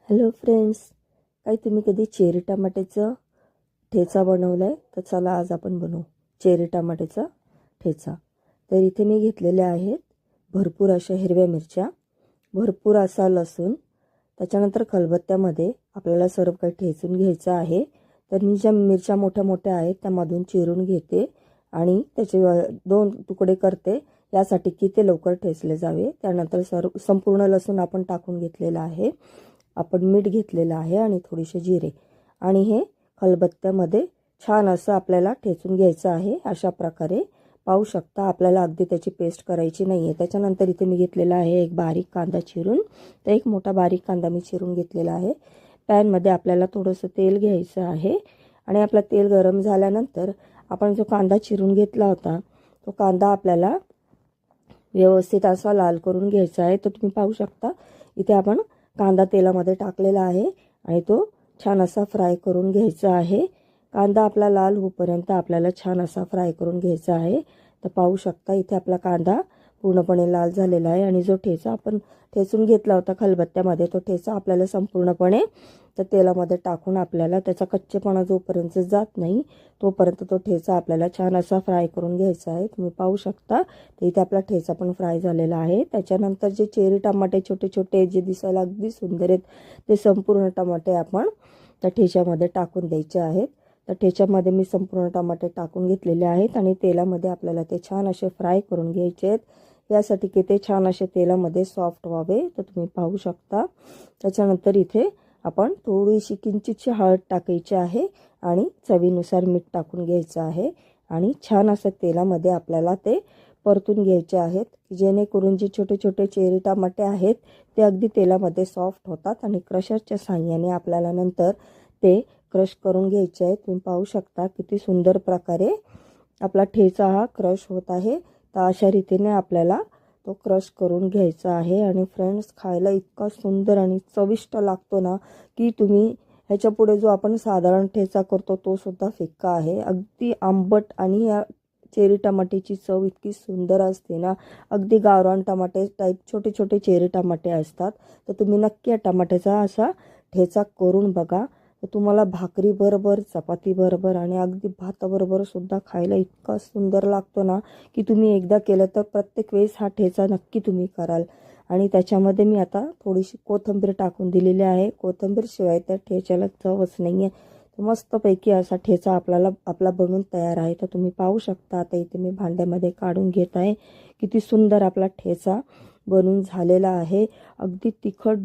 Hello friends, काही तुम्ही कधी चेरी टमाट्याचं ठेचा बनवला आहे? तर चला आज आपण बनवू चेरी टमाट्याचा ठेचा. तर इथे मी घेतलेले आहेत भरपूर अशा हिरव्या मिरच्या, भरपूर असा लसूण, त्याच्यानंतर खलबत्त्यामध्ये आपल्याला सर्व काही ठेचून घ्यायचं आहे. तर मी ज्या मिरच्या मोठ्या मोठ्या आहेत त्यामधून चिरून घेते आणि त्याचे 2 तुकडे करते, यासाठी की ते लवकर ठेचले जावे. त्यानंतर संपूर्ण लसूण आपण टाकून घेतलेला आहे. आपण मीठ घेतलेलं आहे आणि थोडेसे जिरे, आणि हे खलबत्त्यामध्ये छान असं आपल्याला ठेचून घ्यायचं आहे. अशा प्रकारे पाहू शकता, आपल्याला अगदी त्याची पेस्ट करायची नाही आहे. त्याच्यानंतर इथे मी घेतलेला आहे एक बारीक कांदा चिरून, तर एक मोठा बारीक कांदा मी चिरून घेतलेला आहे. पॅनमध्ये आपल्याला थोडंसं तेल घ्यायचं आहे आणि आपला तेल गरम झाल्यानंतर आपण जो कांदा चिरून घेतला होता तो कांदा आपल्याला व्यवस्थित असा लाल करून घ्यायचा आहे. तर तुम्ही पाहू शकता इथे आपण कांदा तेलामध्ये टाकलेला आहे आणि तो छान असा फ्राय करून घ्यायचा आहे. कांदा आपला लाल होईपर्यंत आपल्याला छान असा फ्राय करून घ्यायचा आहे. तर पाहू शकता इथे आपला कांदा पूर्णपणे लाल झालेला आहे आणि जो ठेचा आपण ठेचून घेतला होता खलबत्त्यामध्ये तो ठेचा आपल्याला संपूर्णपणे त्या तेलामध्ये टाकून आपल्याला त्याचा कच्चेपणा जोपर्यंत जात नाही तोपर्यंत तो ठेचा आपल्याला छान असा फ्राय करून घ्यायचा आहे. तुम्ही पाहू शकता तर इथे आपला ठेचा पण फ्राय झालेला आहे. त्याच्यानंतर जे चेरी टमाटे छोटे छोटे जे दिसायला अगदी सुंदर आहेत ते संपूर्ण टमाटे आपण त्या ठेच्यामध्ये टाकून द्यायचे आहेत. तर ठेच्यामध्ये मी संपूर्ण टमाटे टाकून घेतलेले आहेत आणि तेलामध्ये आपल्याला ते छान असे फ्राय करून घ्यायचे आहेत, यासाठी की ते छान असे तेलामध्ये सॉफ्ट व्हावे. तर तुम्ही पाहू शकता. त्याच्यानंतर इथे आपण थोडीशी किंचितशी हळद टाकायची आहे आणि चवीनुसार मीठ टाकून घ्यायचं आहे आणि छान असं तेलामध्ये आपल्याला ते परतून घ्यायचे आहेत, जेणेकरून जे छोटे छोटे चेरी टमाटे आहेत ते अगदी तेलामध्ये सॉफ्ट होतात आणि क्रशरच्या साहाय्याने आपल्याला नंतर ते क्रश करून घ्यायचे आहेत. तुम्ही पाहू शकता किती सुंदर प्रकारे आपला ठेचा हा क्रश होत आहे. तर अशा रीतीने आपल्याला तो क्रश करून घ्यायचा आहे आणि फ्रेंड्स खायला इतका सुंदर आणि चविष्ट लागतो ना की तुम्ही ह्याच्या पुढे जो आपण साधारण ठेचा करतो तो सुद्धा फिक्का आहे. अगदी आंबट आणि या चेरी टमाट्याची चव इतकी सुंदर असते ना, अगदी गावरान टमाटे टाईप छोटे छोटे चेरी टमाटे असतात. तर तुम्ही नक्की या टमाट्याचा असा ठेचा करून बघा. तर तुम्हाला भाकरी बरोबर, चपाती बरोबर आणि अगदी भाताबरोबर सुद्धा खायला इतका सुंदर लागतो ना की तुम्ही एकदा केलं तर प्रत्येक वेळेस हा ठेचा नक्की तुम्ही कराल. आणि त्याच्यामध्ये मी आता थोडीशी कोथिंबीर टाकून दिलेली आहे. कोथिंबीर शिवाय त्या ठेच्याला चवच नाही आहे. तर मस्तपैकी असा ठेचा आपला बनून तयार आहे. तर तुम्ही पाहू शकता. आता इथे मी भांड्यामध्ये काढून घेत आहे. किती सुंदर आपला ठेचा बनून झालेला आहे. अगदी तिखट